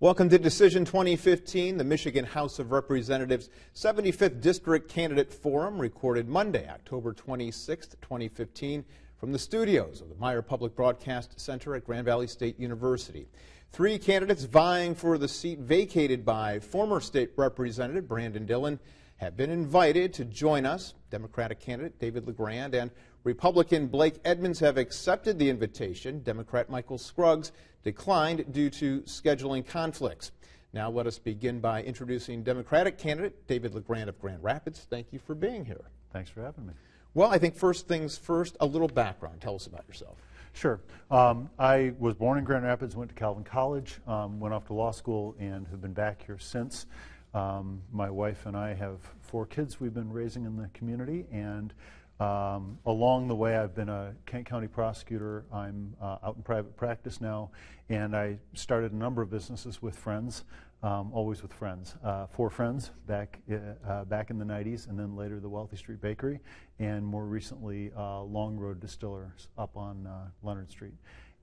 Welcome to Decision 2015, the Michigan House of Representatives 75th District Candidate Forum, recorded Monday, October 26, 2015, from the studios of the Meyer Public Broadcast Center at Grand Valley State University. Three candidates vying for the seat vacated by former State Representative Brandon Dillon have been invited to join us. Democratic candidate David LeGrand and Republican Blake Edmonds have accepted the invitation. Democrat Michael Scruggs declined due to scheduling conflicts. Now let us begin by introducing Democratic candidate David LeGrand of Grand Rapids. Thank you for being here. Thanks for having me. Well, I think first things first, a little background. Tell us about yourself. Sure. I was born in Grand Rapids, went to Calvin College, went off to law school, and have been back here since. My wife and I have 4 kids we've been raising in the community, and along the way I've been a Kent County prosecutor. I'm out in private practice now, and I started a number of businesses with friends, always with friends. 4 friends back in the 90s, and then later the Wealthy Street Bakery, and more recently Long Road Distillers up on Leonard Street.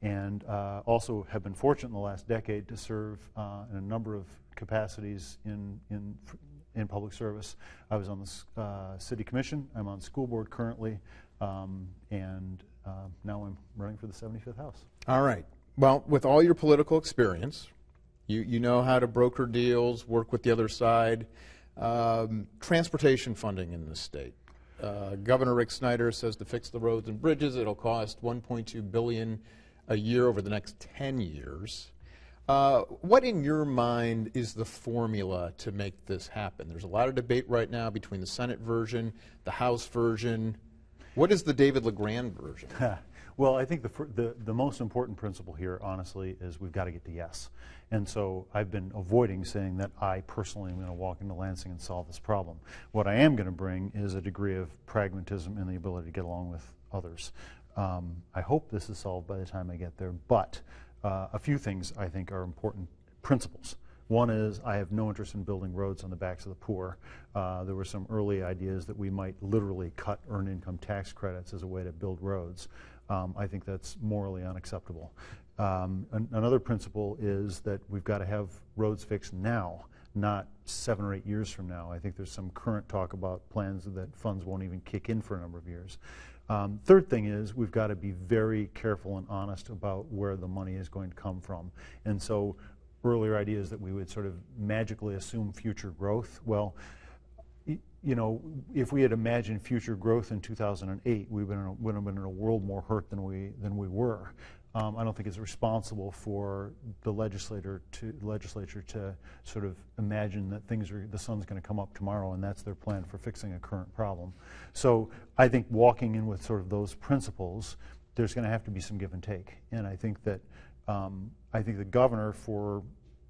And also have been fortunate in the last decade to serve in a number of capacities in public service. I was on the City Commission. I'm on school board currently, and now I'm running for the 75th House. All right. Well, with all your political experience, you know how to broker deals, work with the other side. Transportation funding in the state. Governor Rick Snyder says to fix the roads and bridges, it'll cost $1.2 billion a year over the next 10 years. What in your mind is the formula to make this happen? There's a lot of debate right now between the Senate version, the House version. What is the David LeGrand version? Well, I think the most important principle here, honestly, is we've got to get to yes. And so I've been avoiding saying that I personally am going to walk into Lansing and solve this problem. What I am going to bring is a degree of pragmatism and the ability to get along with others. I hope this is solved by the time I get there, but a few things I think are important principles. One is I have no interest in building roads on the backs of the poor. There were some early ideas that we might literally cut earned income tax credits as a way to build roads. I think that's morally unacceptable. Another principle is that we've got to have roads fixed now, not 7 or 8 years from now. I think there's some current talk about plans that funds won't even kick in for a number of years. Third thing is we've got to be very careful and honest about where the money is going to come from. And so earlier ideas that we would sort of magically assume future growth, well, you know, if we had imagined future growth in 2008, we would have been in a world more hurt than we were. I don't think it's responsible for the legislature to sort of imagine that the sun's going to come up tomorrow and that's their plan for fixing a current problem. So I think walking in with sort of those principles, there's going to have to be some give and take. And I think that the governor for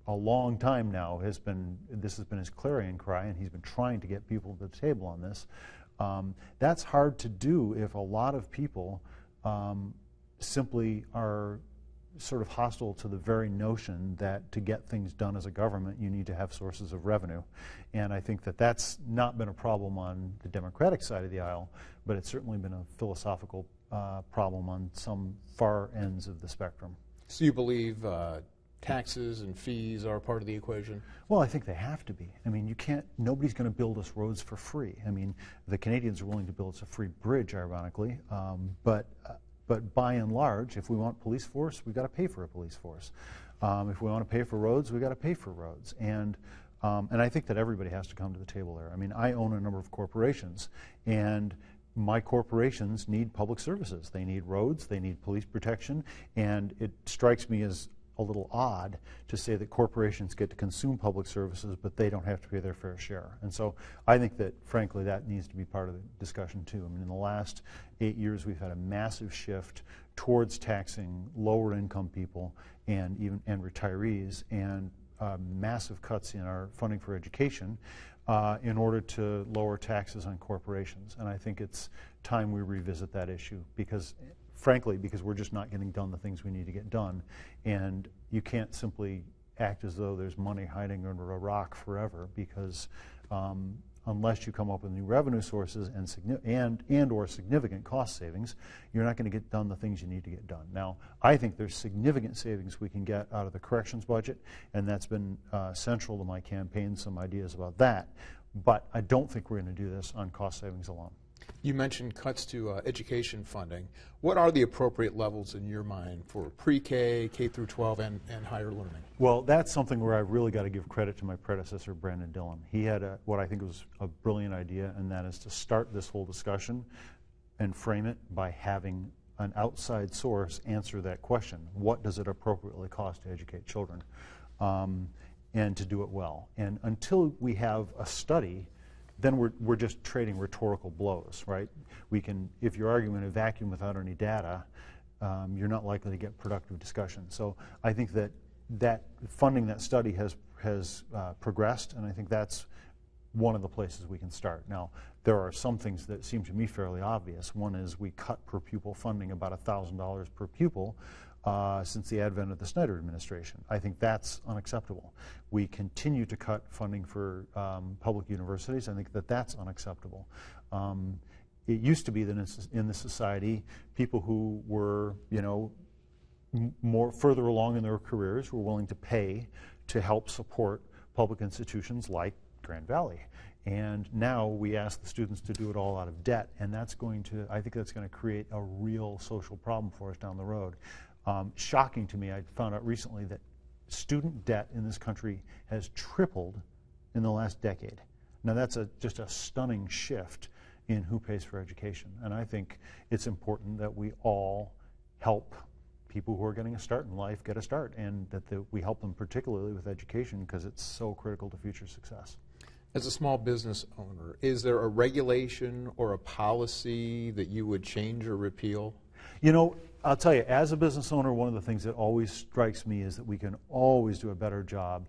a long time now this has been his clarion cry, and he's been trying to get people to the table on this. That's hard to do if a lot of people simply are sort of hostile to the very notion that to get things done as a government you need to have sources of revenue. And I think that that's not been a problem on the Democratic side of the aisle, but it's certainly been a philosophical problem on some far ends of the spectrum. So you believe taxes and fees are part of the equation? Well, I think they have to be. I mean, nobody's going to build us roads for free. I mean, the Canadians are willing to build us a free bridge, ironically, but by and large, if we want police force, we've got to pay for a police force. If we want to pay for roads, we've got to pay for roads. And I think that everybody has to come to the table there. I mean, I own a number of corporations, and my corporations need public services. They need roads, they need police protection, and it strikes me as a little odd to say that corporations get to consume public services, but they don't have to pay their fair share. And so I think that, frankly, that needs to be part of the discussion, too. I mean, in the last 8 years, we've had a massive shift towards taxing lower income people and retirees, and massive cuts in our funding for education in order to lower taxes on corporations. And I think it's time we revisit that issue because we're just not getting done the things we need to get done. And you can't simply act as though there's money hiding under a rock forever, because unless you come up with new revenue sources and or significant cost savings, you're not going to get done the things you need to get done. Now, I think there's significant savings we can get out of the corrections budget, and that's been central to my campaign, some ideas about that. But I don't think we're going to do this on cost savings alone. You mentioned cuts to education funding. What are the appropriate levels in your mind for pre-K, K through 12, and higher learning? Well, that's something where I've really got to give credit to my predecessor, Brandon Dillon. He had what I think was a brilliant idea, and that is to start this whole discussion and frame it by having an outside source answer that question. What does it appropriately cost to educate children? And to do it well. And until we have a study, then we're just trading rhetorical blows, right? We can, if you're arguing in a vacuum without any data, you're not likely to get productive discussion. So I think that funding that study has progressed, and I think that's one of the places we can start. Now, there are some things that seem to me fairly obvious. One is we cut per pupil funding about $1,000 per pupil since the advent of the Snyder administration. I think that's unacceptable. We continue to cut funding for public universities. I think that's unacceptable. It used to be that in the society, people who were, more further along in their careers were willing to pay to help support public institutions like Grand Valley. And now we ask the students to do it all out of debt, and I think that's going to create a real social problem for us down the road. Shocking to me, I found out recently that student debt in this country has tripled in the last decade. Now that's just a stunning shift in who pays for education, and I think it's important that we all help people who are getting a start in life get a start, and that we help them particularly with education because it's so critical to future success. As a small business owner, is there a regulation or a policy that you would change or repeal? I'll tell you, as a business owner, one of the things that always strikes me is that we can always do a better job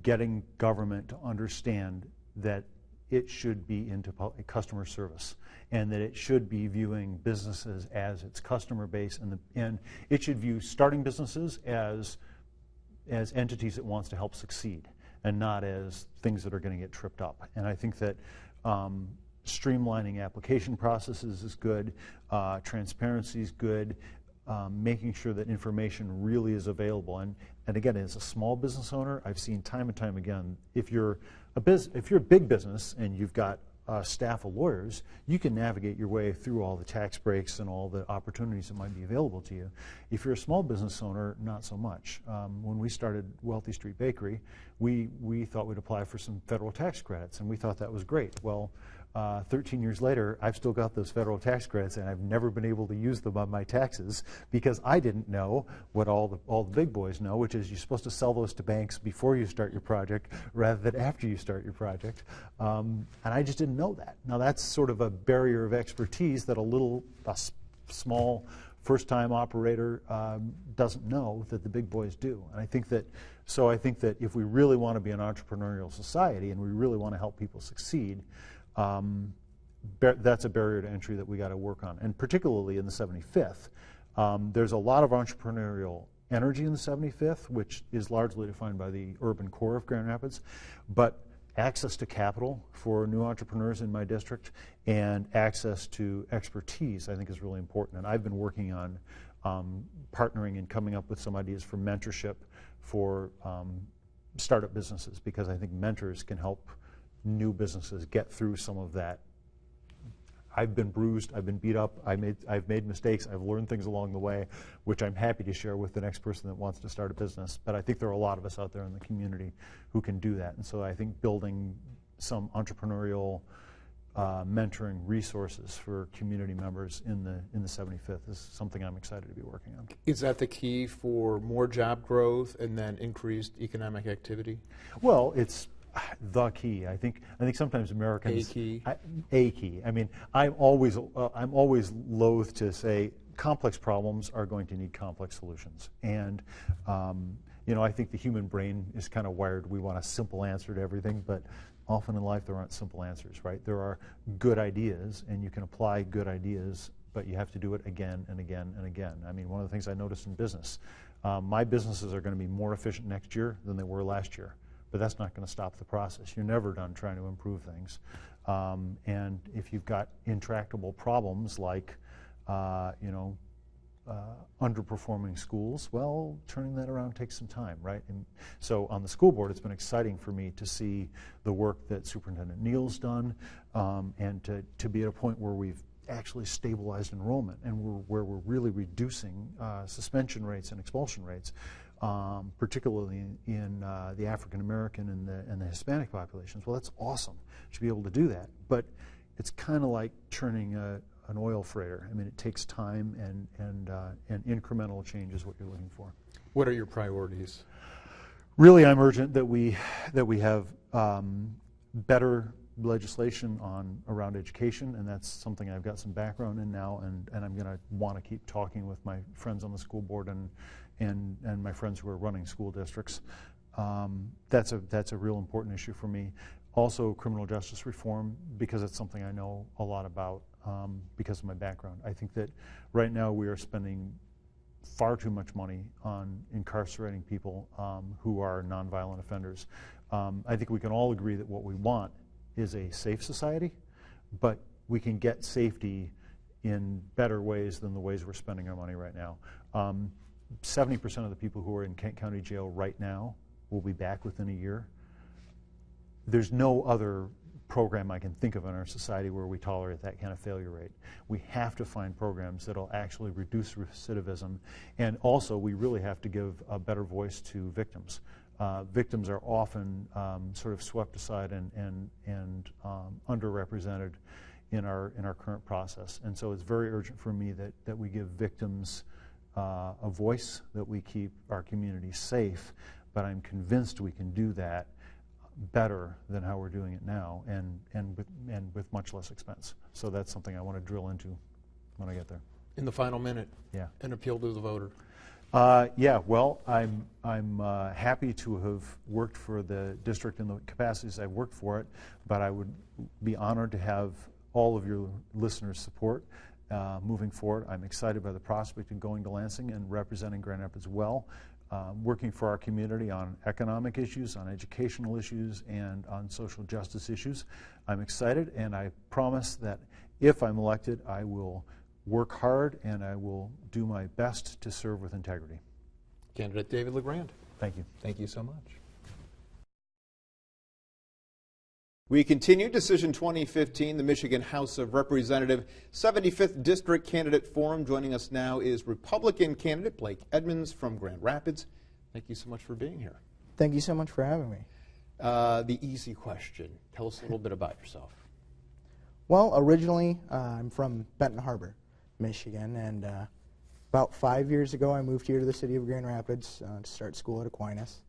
getting government to understand that it should be into customer service, and that it should be viewing businesses as its customer base, and it should view starting businesses as entities it wants to help succeed, and not as things that are going to get tripped up. And I think that streamlining application processes is good, transparency is good, making sure that information really is available. And again, as a small business owner, I've seen time and time again, if you're a big business and you've got a staff of lawyers, you can navigate your way through all the tax breaks and all the opportunities that might be available to you. If you're a small business owner, not so much. When we started Wealthy Street Bakery, we thought we'd apply for some federal tax credits, and we thought that was great. Well, 13 years later, I've still got those federal tax credits, and I've never been able to use them on my taxes because I didn't know what all the big boys know, which is you're supposed to sell those to banks before you start your project rather than after you start your project. And I just didn't know that. Now, that's sort of a barrier of expertise that a small first-time operator doesn't know that the big boys do. And I think that if we really want to be an entrepreneurial society and we really want to help people succeed, that's a barrier to entry that we got to work on. And particularly in the 75th, there's a lot of entrepreneurial energy in the 75th, which is largely defined by the urban core of Grand Rapids, but access to capital for new entrepreneurs in my district and access to expertise I think is really important. And I've been working on partnering and coming up with some ideas for mentorship for startup businesses, because I think mentors can help new businesses get through some of that. I've been bruised, I've been beat up, I've made mistakes, I've learned things along the way, which I'm happy to share with the next person that wants to start a business. But I think there are a lot of us out there in the community who can do that. And so I think building some entrepreneurial mentoring resources for community members in the 75th is something I'm excited to be working on. Is that the key for more job growth and then increased economic activity? Well, it's the key. I think sometimes Americans a key. I mean, I'm always loath to say complex problems are going to need complex solutions, and I think the human brain is kind of wired. We want a simple answer to everything, but often in life there aren't simple answers, right? There are good ideas, and you can apply good ideas, but you have to do it again and again and again. I mean, one of the things I noticed in business, my businesses are going to be more efficient next year than they were last year. But that's not going to stop the process. You're never done trying to improve things. And if you've got intractable problems like, underperforming schools, well, turning that around takes some time, right? And so on the school board, it's been exciting for me to see the work that Superintendent Neal's done, and to be at a point where we've actually stabilized enrollment and where we're really reducing suspension rates and expulsion rates, particularly in the African American and the Hispanic populations. Well, that's awesome to be able to do that, but it's kind of like turning an oil freighter. I mean, it takes time, and incremental change is what you're looking for. What are your priorities? Really, I'm urgent that we have better legislation around education, and that's something I've got some background in now, and I'm going to want to keep talking with my friends on the school board and my friends who are running school districts. That's a real important issue for me. Also, criminal justice reform, because it's something I know a lot about because of my background. I think that right now we are spending far too much money on incarcerating people who are nonviolent offenders. I think we can all agree that what we want is a safe society, but we can get safety in better ways than the ways we're spending our money right now. 70% of the people who are in Kent County Jail right now will be back within a year. There's no other program I can think of in our society where we tolerate that kind of failure rate. We have to find programs that'll actually reduce recidivism, and also we really have to give a better voice to victims. Victims are often sort of swept aside and underrepresented in our current process, and so it's very urgent for me that we give victims a voice, that we keep our community safe. But I'm convinced we can do that better than how we're doing it now, and with much less expense. So that's something I want to drill into when I get there. In the final minute, Yeah. an appeal to the voter. Yeah, well, I'm happy to have worked for the district in the capacities I've worked for it, but I would be honored to have all of your listeners' support moving forward. I'm excited by the prospect of going to Lansing and representing Grand Rapids well, working for our community on economic issues, on educational issues, and on social justice issues. I'm excited, and I promise that if I'm elected, I will work hard and I will do my best to serve with integrity. Candidate David LeGrand. Thank you. Thank you so much. We continue Decision 2015, the Michigan House of Representatives 75th District Candidate Forum. Joining us now is Republican candidate Blake Edmonds from Grand Rapids. Thank you so much for being here. Thank you so much for having me. The easy question. Tell us a little bit about yourself. Well, originally, I'm from Benton Harbor, Michigan, and about 5 years ago, I moved here to the city of Grand Rapids to start school at Aquinas,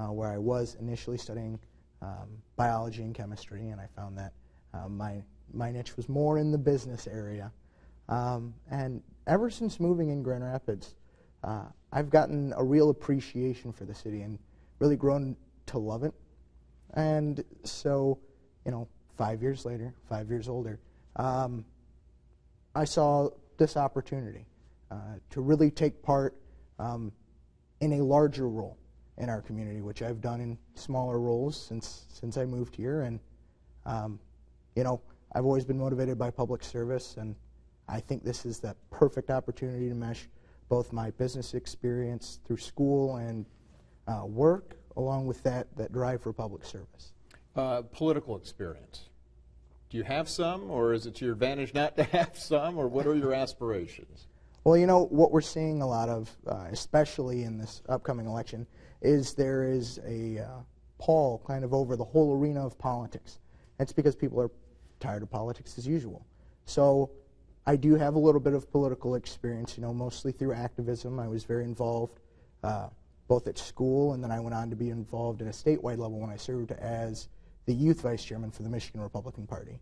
where I was initially studying biology and chemistry, and I found that my niche was more in the business area. And ever since moving in Grand Rapids, I've gotten a real appreciation for the city and really grown to love it. And so, 5 years later, 5 years older, I saw this opportunity to really take part in a larger role in our community, which I've done in smaller roles since I moved here. And, I've always been motivated by public service, and I think this is the perfect opportunity to mesh both my business experience through school and work, along with that drive for public service. Political experience. Do you have some, or is it to your advantage not to have some, or what are your aspirations? Well, what we're seeing a lot of, especially in this upcoming election, is there is a pall kind of over the whole arena of politics. That's because people are tired of politics as usual. So I do have a little bit of political experience, mostly through activism. I was very involved both at school, and then I went on to be involved at a statewide level when I served as the youth vice chairman for the Michigan Republican Party.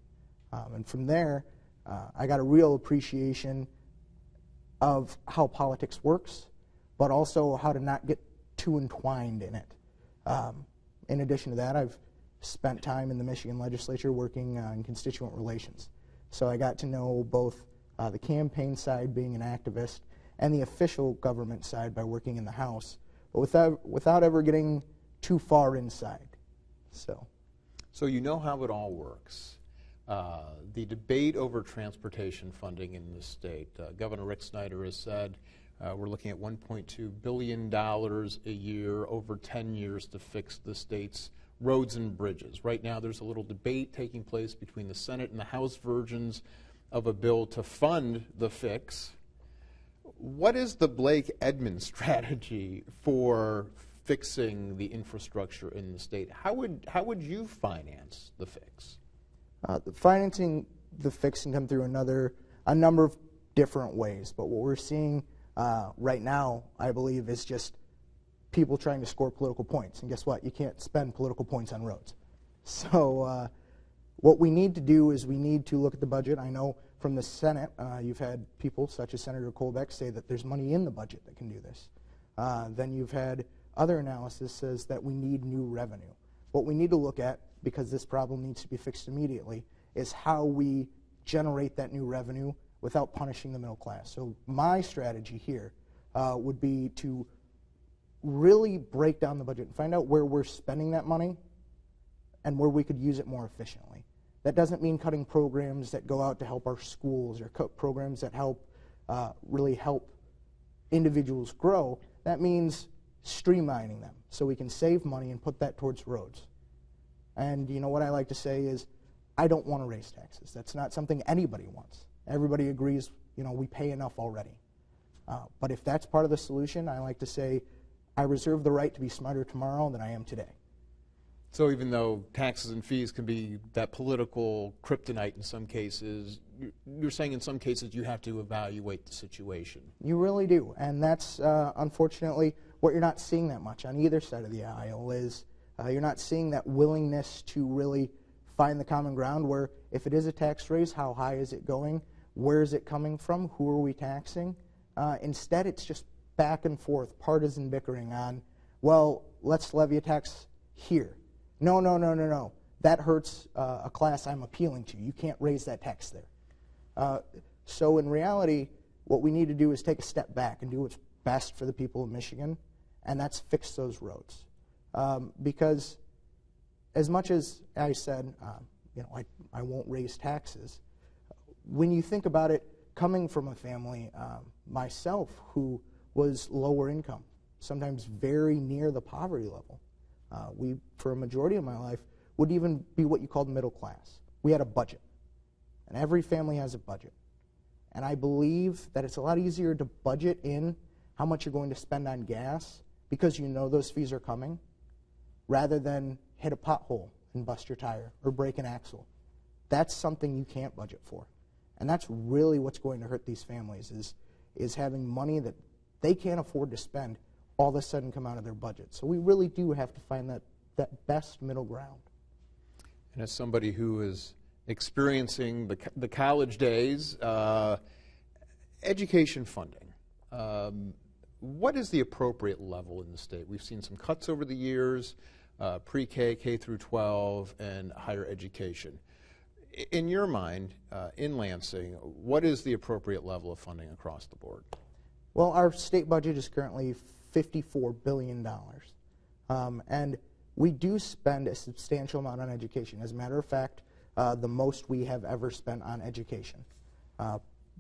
And from there, I got a real appreciation of how politics works, but also how to not get too entwined in it. In addition to that, I've spent time in the Michigan legislature working in constituent relations. So I got to know both the campaign side, being an activist, and the official government side by working in the House, but without ever getting too far inside. So you know how it all works. the debate over transportation funding in the state. Governor Rick Snyder has said we're looking at $1.2 billion a year over 10 years to fix the state's roads and bridges. Right now there's a little debate taking place between the Senate and the House versions of a bill to fund the fix. What is the Blake Edmunds strategy for fixing the infrastructure in the state? How would you finance the fix? The financing the fix can come through a number of different ways, but what we're seeing right now, I believe, is just people trying to score political points. And guess what? You can't spend political points on roads. So what we need to do is we need to look at the budget. I know from the Senate, you've had people such as Senator Colbeck say that there's money in the budget that can do this. Then you've had other analysis says that we need new revenue. What we need to look at, because this problem needs to be fixed immediately, is how we generate that new revenue without punishing the middle class. So my strategy here would be to really break down the budget and find out where we're spending that money and where we could use it more efficiently. That doesn't mean cutting programs that go out to help our schools or cut programs that help really help individuals grow. That means streamlining them so we can save money and put that towards roads. And you know what I like to say is I don't want to raise taxes. That's not something anybody wants. Everybody agrees, you know, we pay enough already. But if that's part of the solution, I like to say I reserve the right to be smarter tomorrow than I am today. So even though taxes and fees can be that political kryptonite in some cases, you're saying in some cases you have to evaluate the situation. You really do. And that's unfortunately what you're not seeing that much on either side of the aisle is you're not seeing that willingness to really find the common ground where if it is a tax raise, how high is it going? Where is it coming from? Who are we taxing? Instead, it's just back and forth, partisan bickering on, well, let's levy a tax here. No. That hurts a class I'm appealing to. You can't raise that tax there. So in reality, what we need to do is take a step back and do what's best for the people of Michigan, and that's fix those roads. Because as much as I said, I won't raise taxes, when you think about it, coming from a family, myself, who was lower income, sometimes very near the poverty level, we, for a majority of my life, would even be what you called middle class. We had a budget, and every family has a budget. And I believe that it's a lot easier to budget in how much you're going to spend on gas because you know those fees are coming, rather than hit a pothole and bust your tire or break an axle. That's something you can't budget for. And that's really what's going to hurt these families is having money that they can't afford to spend all of a sudden come out of their budget. So we really do have to find that best middle ground. And as somebody who is experiencing the college days, education funding, what is the appropriate level in the state? We've seen some cuts over the years, pre-K, K through 12, and higher education. In your mind, in Lansing, what is the appropriate level of funding across the board? Well, our state budget is currently $54 billion. And we do spend a substantial amount on education. As a matter of fact, the most we have ever spent on education.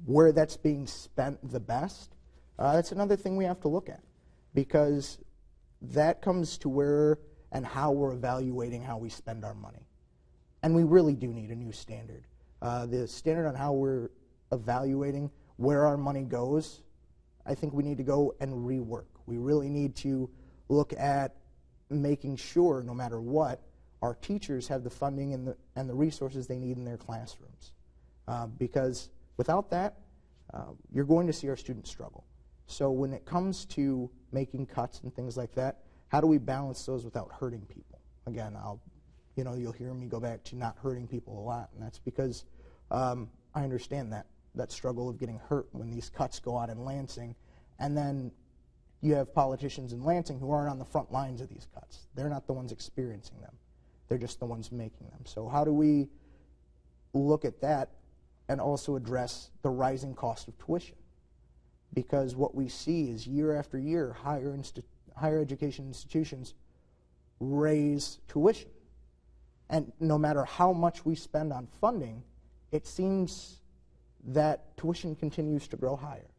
Where that's being spent the best, that's another thing we have to look at, because that comes to where and how we're evaluating how we spend our money. And we really do need a new standard. The standard on how we're evaluating where our money goes, I think we need to go and rework. We really need to look at making sure, no matter what, our teachers have the funding and the resources they need in their classrooms. Because without that, you're going to see our students struggle. So when it comes to making cuts and things like that, how do we balance those without hurting people? Again, you'll hear me go back to not hurting people a lot, and that's because I understand that struggle of getting hurt when these cuts go out in Lansing, and then you have politicians in Lansing who aren't on the front lines of these cuts. They're not the ones experiencing them. They're just the ones making them. So how do we look at that and also address the rising cost of tuition? Because what we see is year after year, higher education institutions raise tuition. And no matter how much we spend on funding, it seems that tuition continues to grow higher.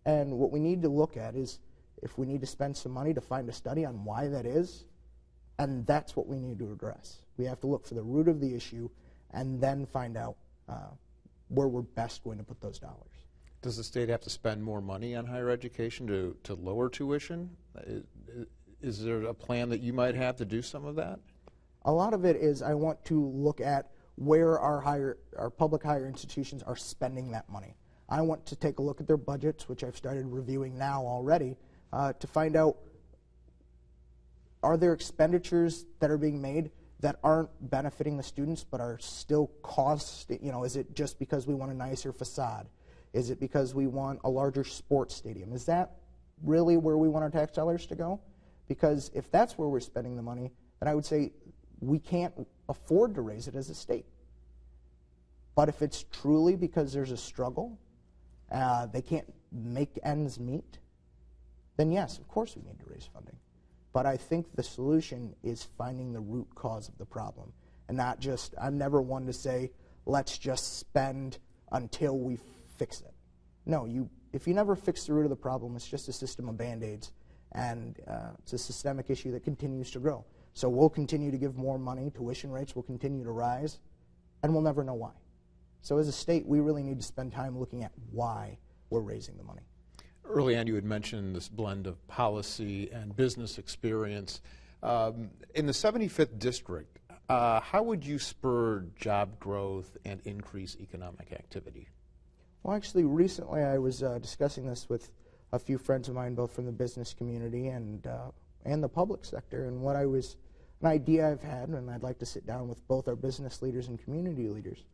And what we need to look at is if we need to spend some money to find a study on why that is, and that's what we need to address. We have to look for the root of the issue and then find out where we're best going to put those dollars. Does the state have to spend more money on higher education to lower tuition? Is there a plan that you might have to do some of that? A lot of it is I want to look at where our public higher institutions are spending that money. I want to take a look at their budgets, which I've started reviewing now already, to find out, are there expenditures that are being made that aren't benefiting the students but are still is it just because we want a nicer facade? Is it because we want a larger sports stadium? Is that really where we want our tax dollars to go? Because if that's where we're spending the money, then I would say we can't afford to raise it as a state. But if it's truly because there's a struggle, they can't make ends meet, then yes, of course we need to raise funding. But I think the solution is finding the root cause of the problem, and not just, I'm never one to say, let's just spend until we fix it. No, if you never fix the root of the problem, it's just a system of Band-Aids, and it's a systemic issue that continues to grow. So we'll continue to give more money, tuition rates will continue to rise, and we'll never know why. So as a state, we really need to spend time looking at why we're raising the money. Early on, you had mentioned this blend of policy and business experience. In the 75th District, how would you spur job growth and increase economic activity? Well, actually, recently I was discussing this with a few friends of mine, both from the business community and the public sector, and an idea I've had, and I'd like to sit down with both our business leaders and community leaders.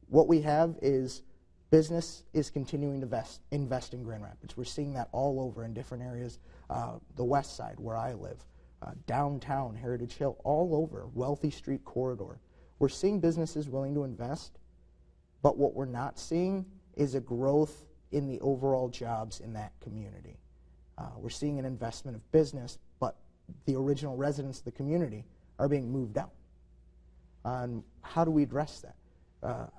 What we have is business is continuing to invest in Grand Rapids. We're seeing that all over in different areas, the west side where I live, downtown, Heritage Hill, all over, Wealthy Street corridor. We're seeing businesses willing to invest, but what we're not seeing is a growth in the overall jobs in that community. We're seeing an investment of business, but the original residents of the community are being moved out. How do we address that?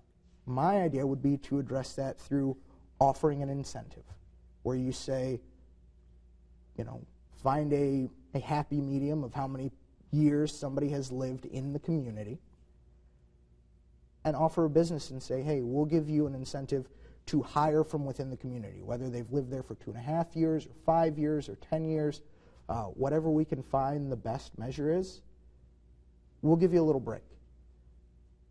My idea would be to address that through offering an incentive where you say, find a happy medium of how many years somebody has lived in the community and offer a business and say, hey, we'll give you an incentive to hire from within the community, whether they've lived there for 2.5 years or 5 years or 10 years, whatever we can find the best measure is, we'll give you a little break.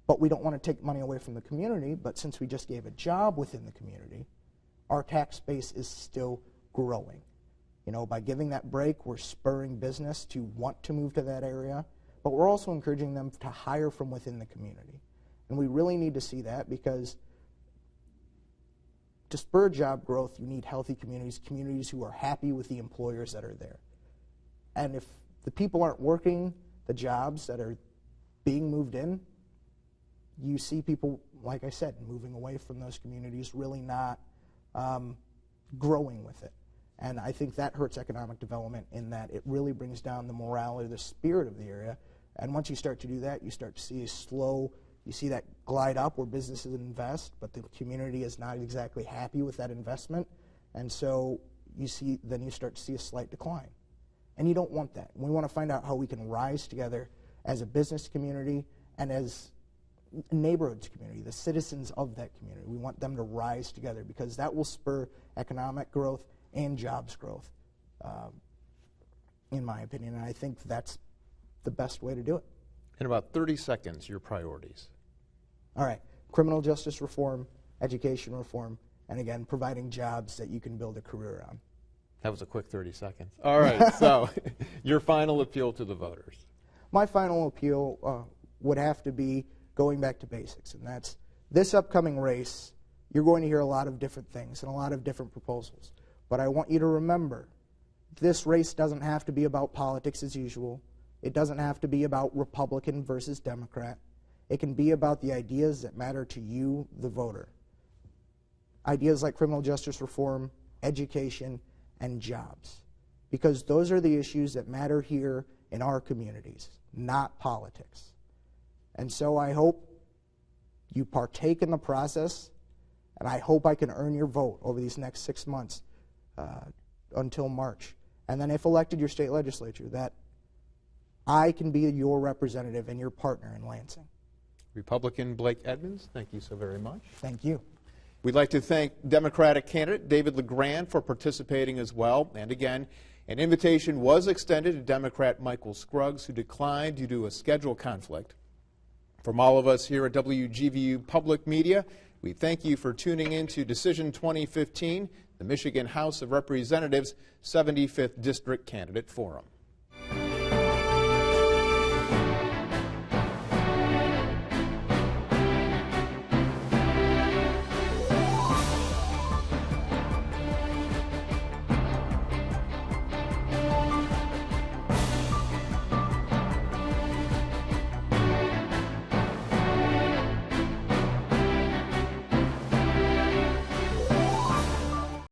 But we don't want to take money away from the community, but since we just gave a job within the community, our tax base is still growing. By giving that break, we're spurring business to want to move to that area, but we're also encouraging them to hire from within the community. And we really need to see that because to spur job growth, you need healthy communities who are happy with the employers that are there. And if the people aren't working the jobs that are being moved in, you see people, like I said, moving away from those communities, really not growing with it. And I think that hurts economic development in that it really brings down the morality, the spirit of the area. And once you start to do that, you start to see you see that glide up where businesses invest, but the community is not exactly happy with that investment. And so then you start to see a slight decline. And you don't want that. We want to find out how we can rise together as a business community and as neighborhoods community, the citizens of that community. We want them to rise together because that will spur economic growth and jobs growth, in my opinion. And I think that's the best way to do it. In about 30 seconds, your priorities. All right. Criminal justice reform, education reform, and again, providing jobs that you can build a career on. That was a quick 30 seconds. All right. So your final appeal to the voters. My final appeal would have to be going back to basics, and that's this upcoming race. You're going to hear a lot of different things and a lot of different proposals, but I want you to remember this race doesn't have to be about politics as usual. It doesn't have to be about Republican versus Democrat. It can be about the ideas that matter to you, the voter. Ideas like criminal justice reform, education, and jobs, because those are the issues that matter here in our communities, not politics. And so I hope you partake in the process, and I hope I can earn your vote over these next 6 months until March. And then if elected your state legislature, that I can be your representative and your partner in Lansing. Republican Blake Edmonds, thank you so very much. Thank you. We'd like to thank Democratic candidate David LeGrand for participating as well. And again, an invitation was extended to Democrat Michael Scruggs, who declined due to a schedule conflict. From all of us here at WGVU Public Media, we thank you for tuning in to Decision 2015, the Michigan House of Representatives 75th District Candidate Forum.